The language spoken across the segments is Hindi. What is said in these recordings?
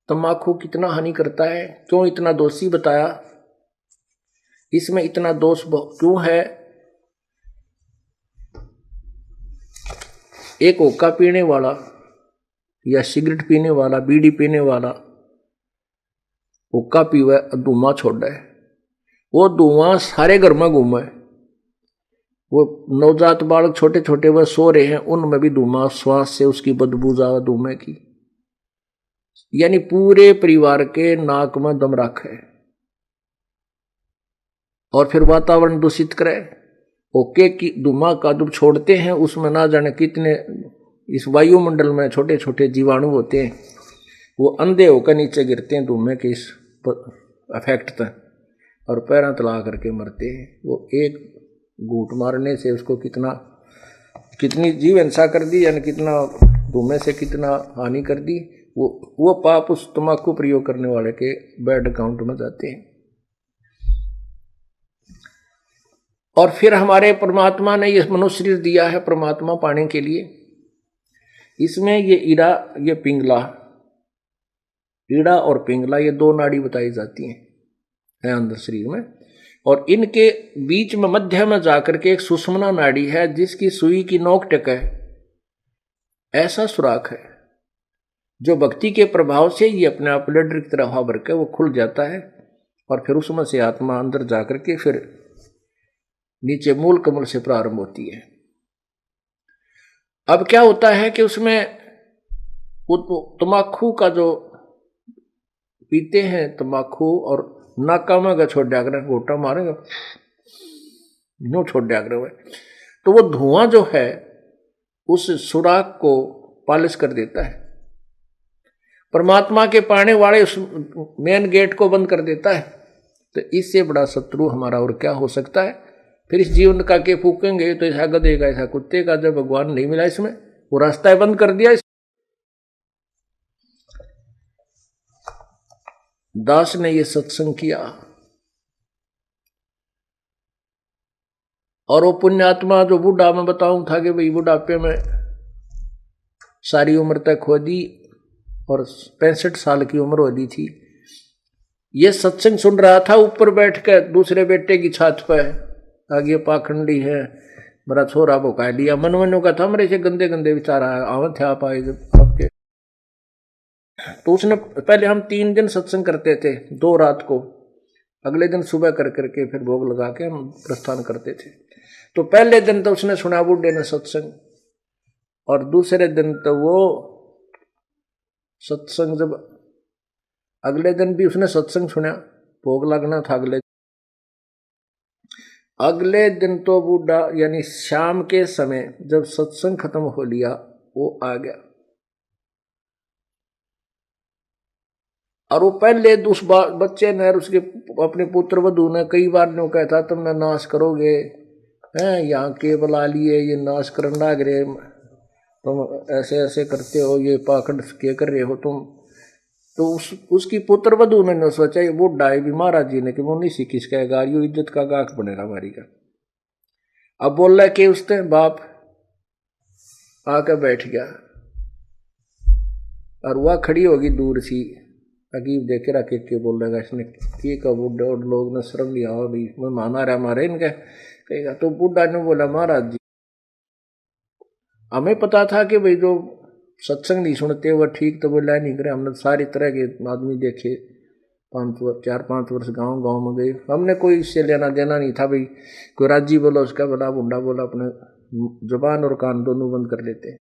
तम्बाकू कितना हानि करता है, क्यों इतना दोषी बताया, इसमें इतना दोष क्यों है। एक हुक्का पीने वाला या सिगरेट पीने वाला, बीड़ी पीने वाला हुक्का पीवे, धुआं छोड़ा है, वो धुआं सारे घर में घूमे, वो नवजात बालक छोटे छोटे वह सो रहे हैं, उनमें भी धुआं, श्वास से उसकी बदबू जावा धुएं की, यानी पूरे परिवार के नाक में दम रखे और फिर वातावरण दूषित करे। ओके की धुआं का जब छोड़ते हैं उसमें ना जाने कितने इस वायुमंडल में छोटे छोटे जीवाणु होते हैं, वो अंधे होकर नीचे गिरते हैं धुएं के इस इफेक्ट तक और पैरों तला करके मरते हैं। वो एक घूंट मारने से उसको कितनी जीव हिंसा कर दी, यानी कितना धुएं से कितना हानि कर दी। वो पाप उस तम्बाकू प्रयोग करने वाले के बैड अकाउंट में जाते हैं। और फिर हमारे परमात्मा ने ये मनुष्य शरीर दिया है परमात्मा पाने के लिए। इसमें ये ईड़ा, ये पिंगला, ईड़ा और पिंगला ये दो नाड़ी बताई जाती हैं अंदर शरीर में, और इनके बीच में मध्य में जाकर के एक सुषुम्ना नाड़ी है जिसकी सुई की नोक टेक है, ऐसा सुराख है जो भक्ति के प्रभाव से ये अपने आप ब्लड की तरह हवा भर के वो खुल जाता है और फिर उसमें से आत्मा अंदर जाकर के फिर नीचे मूल कमल से प्रारंभ होती है। अब क्या होता है कि उसमें तम्बाकू का जो पीते हैं तम्बाकू और नाका में छोड़ दिया करें, गोटा मारेंगे नो छोड़ दिया करें, तो वो धुआं जो है उस सुराख को पालिश कर देता है, परमात्मा के पाने वाले उस मेन गेट को बंद कर देता है। तो इससे बड़ा शत्रु हमारा और क्या हो सकता है। फिर इस जीवन का के फूकेंगे तो ऐसा गधे का ऐसा कुत्ते का, जब भगवान नहीं मिला इसमें, वो रास्ता बंद कर दिया। दास ने ये सत्संग किया और वो पुण्यात्मा जो बूढ़ा मैं बताऊं था कि भाई बुढ़ापे में सारी उम्र तक खो दी और 65 साल की उम्र हो दी थी, ये सत्संग सुन रहा था ऊपर बैठ कर दूसरे बेटे की छत पर, आगे पाखंडी है मेरा छोरा भुका लिया, मन मनो का था मेरे से गंदे गंदे विचार आवे थे आप आए आपके। तो उसने पहले हम 3 दिन सत्संग करते थे, 2 रात को, अगले दिन सुबह कर करके फिर भोग लगा के हम प्रस्थान करते थे। तो पहले दिन तो उसने सुना बूढ़े ने सत्संग, और दूसरे दिन तो वो सत्संग जब अगले दिन भी उसने सत्संग सुना, भोग लगना था अगले दिन तो बूढ़ा यानी शाम के समय जब सत्संग खत्म हो लिया वो आ गया, और वो पहले उस बच्चे ने उसके अपने पुत्र वधू ने कई बार नो कहता तुमने नाश करोगे हैं, यहाँ के बुला लिए ये नाश करने लग रहे, तुम ऐसे ऐसे करते हो, ये पाखंड के कर रहे हो तुम। तो उसकी पुत्र वधू ने सोचा ये बूढ़ा है भी महाराज जी ने कि वो नहीं सीखी इसका यो इज्जत का गाक बनेगा हमारी का। अब बोल रहा कि उसने बाप आकर बैठ गया और वह खड़ी होगी दूर सी, अकीब देखे रखे के बोल रहेगा इसने की का बूढ़ा, और लोग ने शर्म लिया हो भाई मैं माना रहा मारे इनका कहेगा। तो बूढ़ा ने बोला महाराज जी हमें पता था कि भाई जो सत्संग नहीं सुनते वह ठीक तो बोला नहीं करे, हमने सारी तरह के आदमी देखे, 4-5 वर्ष गांव गांव में गए, हमने कोई इससे लेना देना नहीं था भाई, कोई राजी बोला उसका बोला बुंडा बोला, अपने जुबान और कान दोनों बंद कर लेते।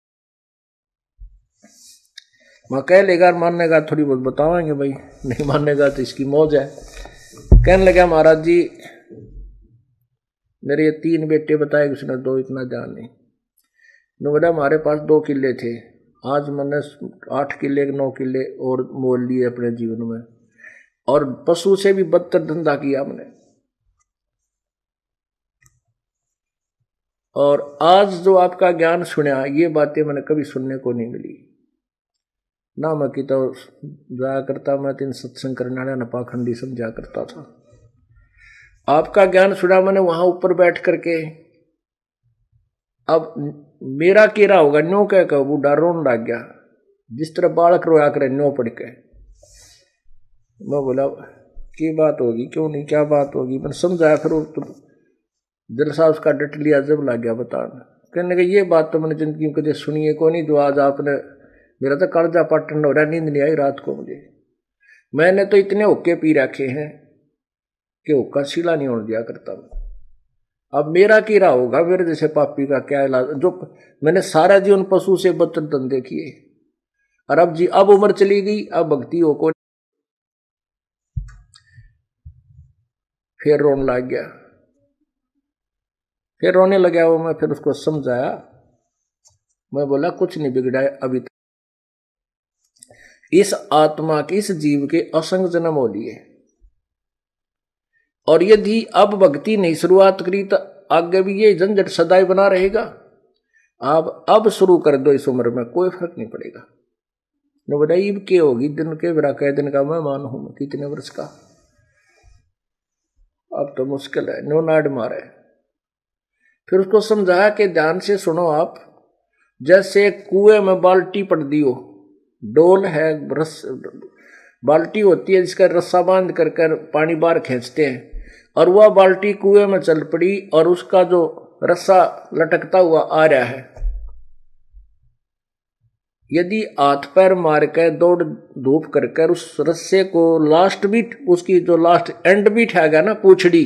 मैं कह लेगा माननेगा थोड़ी बहुत बतावाएंगे भाई, नहीं माननेगा तो इसकी मौज है। कहने लगा महाराज जी मेरे ये 3 बेटे बताए, उसने 2 इतना जान नहीं, बोला हमारे पास 2 किले थे, आज मैंने 8 किले 9 किले और मोल लिए अपने जीवन में, और पशु से भी बदतर धंधा किया हमने, और आज जो आपका ज्ञान सुना ये बातें मैंने कभी सुनने को नहीं मिली ना। मैं की तो जाया करता, मैं 3 सत्संग करने वाला न पाखंडी समझा करता था, आपका ज्ञान सुना मैंने वहां ऊपर बैठ करके। अब मेरा केरा होगा न्यो कह कर बूढ़ा रोन लग गया, जिस तरह बालक रोया करे न्यो पड़ के, मैं बोला की बात होगी, क्यों नहीं, क्या बात होगी। मैंने समझाया, फिर वो तो दिल सा उसका डट लिया, जब लग गया बताना। कहने का ये बात तो मैंने जिंदगी में कभी सुनी है को नहीं, जो आज आपने, मेरा तो कर्जा पाटन हो रहा, नींद नहीं आई रात को मुझे। मैंने तो इतने हुक्के पी रखे हैं कि हुक्का सीला नहीं होने दिया करता। अब मेरा कीड़ा होगा, मेरे जैसे पापी का क्या इलाज। जो मैंने सारा जीवन पशु से बदतर धंधे किए, और अब जी अब उम्र चली गई, अब भक्ति हो को फिर रोने लग गया। फिर रोने लगा वो, मैं फिर उसको समझाया। मैं बोला कुछ नहीं बिगड़ा है अभी तक, इस आत्मा के, इस जीव के असंग जन्म हो लिए, और यदि अब भक्ति नहीं शुरुआत करी तो आगे भी ये झंझट सदाई बना रहेगा। आप अब शुरू कर दो इस उम्र में, कोई फर्क नहीं पड़ेगा। न बताइए के होगी दिन के बिरा कह दिन का मैं मान हूं कितने वर्ष का, अब तो मुश्किल है, नो नाड मारे। फिर उसको समझाया कि ध्यान से सुनो आप, जैसे कुएं में बाल्टी पड़ दी हो, डोल है, रस बाल्टी होती है जिसका रस्सा बांध कर पानी बाहर खींचते हैं, और वह बाल्टी कुएं में चल पड़ी और उसका जो रस्सा लटकता हुआ आ रहा है। यदि हाथ पैर मार कर दौड़ धूप कर उस रस्से को लास्ट बीट, उसकी जो लास्ट एंड बीट है ना पूछड़ी,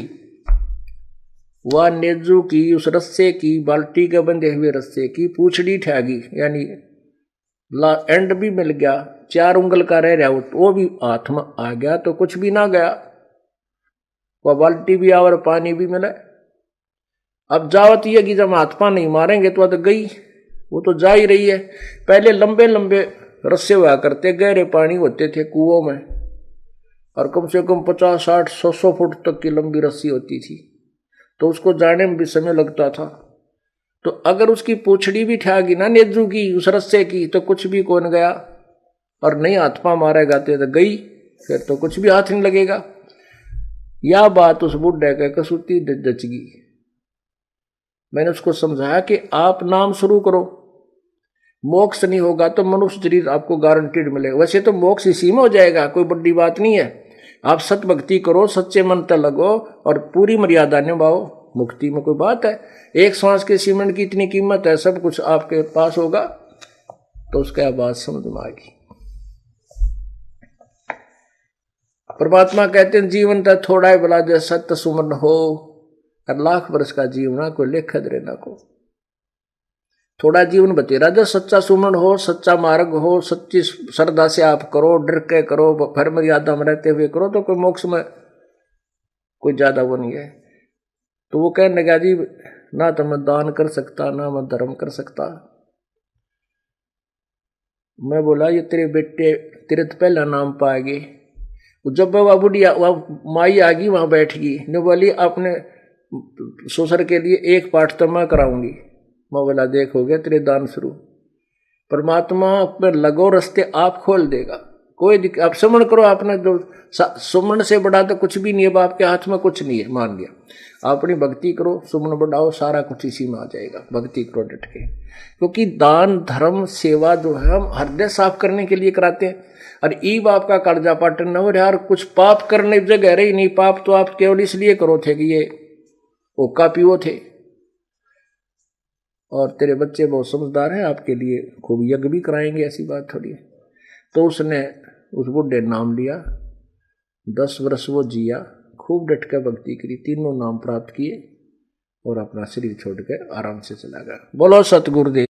वह नेजू की उस रस्से की, बाल्टी के बंधे हुए रस्से की पूछड़ी ठहगी, यानी एंड भी मिल गया, 4 उंगल का रह रहा वो भी हाथ में आ गया तो कुछ भी ना गया, वह बाल्टी भी और पानी भी मिले। अब जावत ये कि जब हाथ पा नहीं मारेंगे तो गई, वो तो जा ही रही है। पहले लंबे लंबे रस्से हुआ करते, गहरे पानी होते थे कुओं में, और कम से कम 50, 60, 100 फुट तक की लंबी रस्सी होती थी, तो उसको जाने में भी समय लगता था। तो अगर उसकी पूछड़ी भी ठहगी ना नेजू की उस रस्से की, तो कुछ भी कौन गया, और नहीं हाथ पा मारे गाते तो गई, फिर तो कुछ भी हाथ नहीं लगेगा। यह बात उस बुढ़े के कसूती जच गई। मैंने उसको समझाया कि आप नाम शुरू करो, मोक्ष नहीं होगा तो मनुष्य शरीर आपको गारंटीड मिलेगा। वैसे तो मोक्ष इसी में हो जाएगा, कोई बड़ी बात नहीं है। आप सत भक्ति करो, सच्चे मन तक लगो और पूरी मर्यादा निभाओ, मुक्ति में कोई बात है। एक श्वास के सीमेंट की इतनी कीमत है, सब कुछ आपके पास होगा, तो उसका बात समझ में आएगी। परमात्मा कहते हैं जीवन तो थोड़ा ही भला जैसे सत्य सुमन हो, और लाख वर्ष का जीवन को लेख दे ना को। थोड़ा जीवन बतेरा जो सच्चा सुमन हो, सच्चा मार्ग हो, सच्ची श्रद्धा से आप करो, डर के करो, फिर मर्यादा में रहते हुए करो, तो कोई मोक्ष में कोई ज्यादा वो नहीं है। तो वो कहने लगा जी ना तो मैं दान कर सकता, ना मैं धर्म कर सकता। मैं बोला ये तेरे बेटे तेरे तो पहला नाम पाएगी। जब वह बुढ़िया वह माई आ गई वहां बैठ गई, ने बोली अपने ससुर के लिए एक पाठ तो मैं कराऊंगी। मैं बोला देखोगे तेरे दान शुरू, परमात्मा पर लगो रास्ते आप खोल देगा, कोई दिक्कत। आप सुमन करो, आपने जो सुमन से बड़ा तो कुछ भी नहीं है, बाप के हाथ में कुछ नहीं है, मान गया। अपनी भक्ति करो, सुमन बढ़ाओ, सारा कुछ इसी में आ जाएगा। भक्ति करो डट के, क्योंकि दान धर्म सेवा जो है हम हृदय साफ करने के लिए कराते हैं। और ई बाप का कर्जा पाटन न हो यार, कुछ पाप करने की जगह रही नहीं। पाप तो आप केवल इसलिए करो थे कि ये ओका पीओ थे, और तेरे बच्चे बहुत समझदार हैं, आपके लिए खूब यज्ञ भी कराएंगे, ऐसी बात थोड़ी है। तो उसने उस बुढ़े नाम लिया, 10 वर्ष वो जिया, खूब डट कर भक्ति करी, 3 नाम प्राप्त किए, और अपना शरीर छोड़ कर आराम से चला गया। बोलो सतगुरुदेव।